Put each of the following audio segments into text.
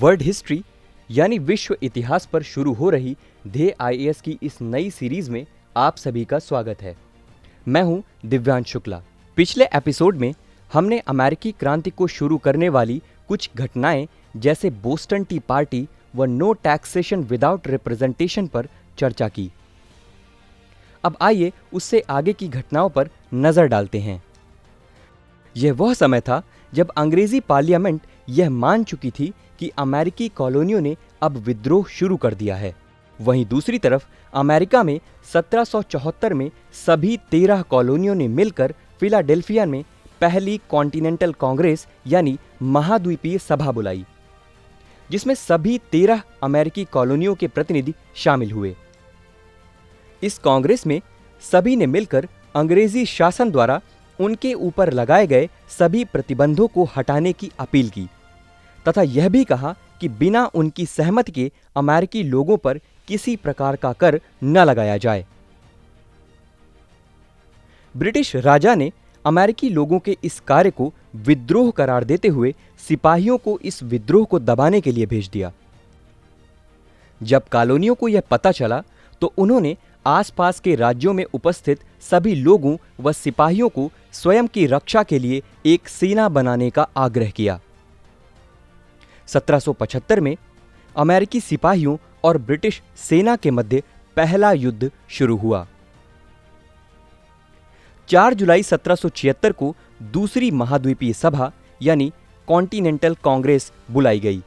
World history यानी विश्व इतिहास पर शुरू हो रही ध्येय आईएएस की इस नई सीरीज में आप सभी का स्वागत है। मैं हूं दिव्यांश शुक्ला। पिछले एपिसोड में हमने अमेरिकी क्रांति को शुरू करने वाली कुछ घटनाएं जैसे बोस्टन टी पार्टी व नो टैक्सेशन विदाउट रिप्रेजेंटेशन पर चर्चा की। अब आइए उससे आगे की घटनाओं पर नजर डालते हैं। यह वह समय था जब अंग्रेजी पार्लियामेंट यह मान चुकी थी कि अमेरिकी कॉलोनियों ने अब विद्रोह शुरू कर दिया है। वहीं दूसरी तरफ अमेरिका में 1774 में सभी 13 कॉलोनियों ने मिलकर फिलाडेल्फिया में पहली कॉन्टिनेंटल कांग्रेस यानी महाद्वीपीय सभा बुलाई, जिसमें सभी 13 अमेरिकी कॉलोनियों के प्रतिनिधि शामिल हुए। इस कांग्रेस में सभी ने मिलकर अंग्रेजी शासन द्वारा उनके ऊपर लगाए गए सभी प्रतिबंधों को हटाने की अपील की तथा यह भी कहा कि बिना उनकी सहमति के अमेरिकी लोगों पर किसी प्रकार का कर न लगाया जाए। ब्रिटिश राजा ने अमेरिकी लोगों के इस कार्य को विद्रोह करार देते हुए सिपाहियों को इस विद्रोह को दबाने के लिए भेज दिया। जब कॉलोनियों को यह पता चला तो उन्होंने आसपास के राज्यों में उपस्थित सभी लोगों व सिपाहियों को स्वयं की रक्षा के लिए एक सेना बनाने का आग्रह किया। 1775 में अमेरिकी सिपाहियों और ब्रिटिश सेना के मध्य पहला युद्ध शुरू हुआ। 4 जुलाई 1776 को दूसरी महाद्वीपीय सभा यानी कॉन्टिनेंटल कांग्रेस बुलाई गई,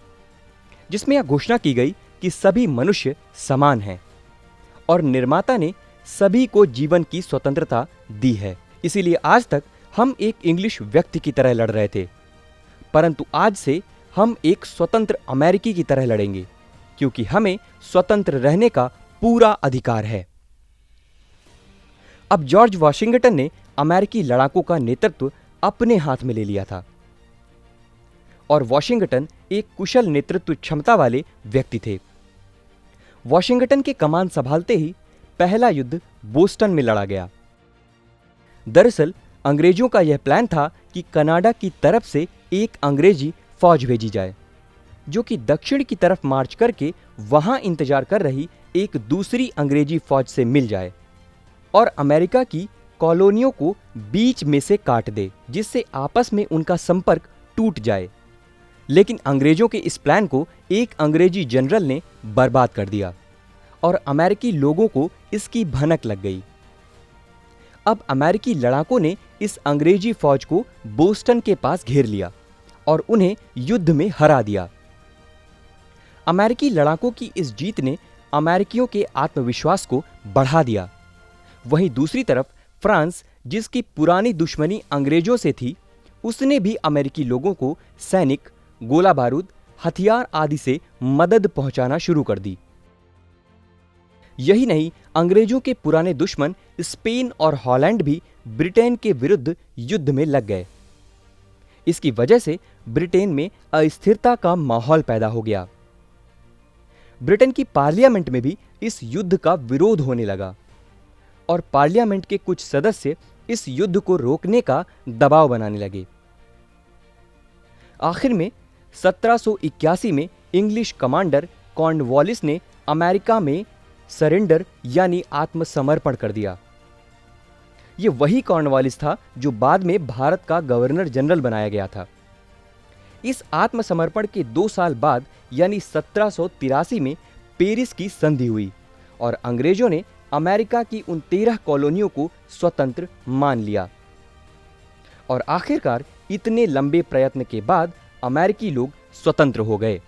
जिसमें यह घोषणा की गई कि सभी मनुष्य समान हैं और निर्माता ने सभी को जीवन की स्वतंत्रता दी है। इसीलिए आज तक हम एक इंग्लिश व्यक्ति की तरह लड़ रहे थे, परंतु आज से हम एक स्वतंत्र अमेरिकी की तरह लड़ेंगे, क्योंकि हमें स्वतंत्र रहने का पूरा अधिकार है। अब जॉर्ज वॉशिंगटन ने अमेरिकी लड़ाकों का नेतृत्व अपने हाथ में ले लिया था और वॉशिंगटन एक कुशल नेतृत्व क्षमता वाले व्यक्ति थे। वॉशिंगटन के कमान संभालते ही पहला युद्ध बोस्टन में लड़ा गया। दरअसल अंग्रेजों का यह प्लान था कि कनाडा की तरफ से एक अंग्रेजी फौज भेजी जाए, जो कि दक्षिण की तरफ मार्च करके वहां इंतजार कर रही एक दूसरी अंग्रेजी फौज से मिल जाए और अमेरिका की कॉलोनियों को बीच में से काट दे, जिससे आपस में उनका संपर्क टूट जाए। लेकिन अंग्रेजों के इस प्लान को एक अंग्रेजी जनरल ने बर्बाद कर दिया और अमेरिकी लोगों को इसकी भनक लग गई। अब अमेरिकी लड़ाकों ने इस अंग्रेजी फौज को बोस्टन के पास घेर लिया और उन्हें युद्ध में हरा दिया। अमेरिकी लड़ाकों की इस जीत ने अमेरिकियों के आत्मविश्वास को बढ़ा दिया। वहीं दूसरी तरफ फ्रांस, जिसकी पुरानी दुश्मनी अंग्रेजों से थी, उसने भी अमेरिकी लोगों को सैनिक, गोला बारूद, हथियार आदि से मदद पहुंचाना शुरू कर दी। यही नहीं, अंग्रेजों के पुराने दुश्मन स्पेन और हॉलैंड भी ब्रिटेन के विरुद्ध युद्ध में लग गए। इसकी वजह से ब्रिटेन में अस्थिरता का माहौल पैदा हो गया। ब्रिटेन की पार्लियामेंट में भी इस युद्ध का विरोध होने लगा और पार्लियामेंट के कुछ सदस्य इस युद्ध को रोकने का दबाव बनाने लगे। आखिर में 1781 में इंग्लिश कमांडर कॉर्नवालिस ने अमेरिका में सरेंडर यानी आत्मसमर्पण कर दिया। यह वही कॉर्नवालिस था जो बाद में भारत का गवर्नर जनरल बनाया गया था। इस आत्मसमर्पण के 2 साल बाद यानी 1783 में पेरिस की संधि हुई और अंग्रेजों ने अमेरिका की उन 13 कॉलोनियों को स्वतंत्र मान लिया और आखिरकार इतने लंबे प्रयत्न के बाद अमेरिकी लोग स्वतंत्र हो गए।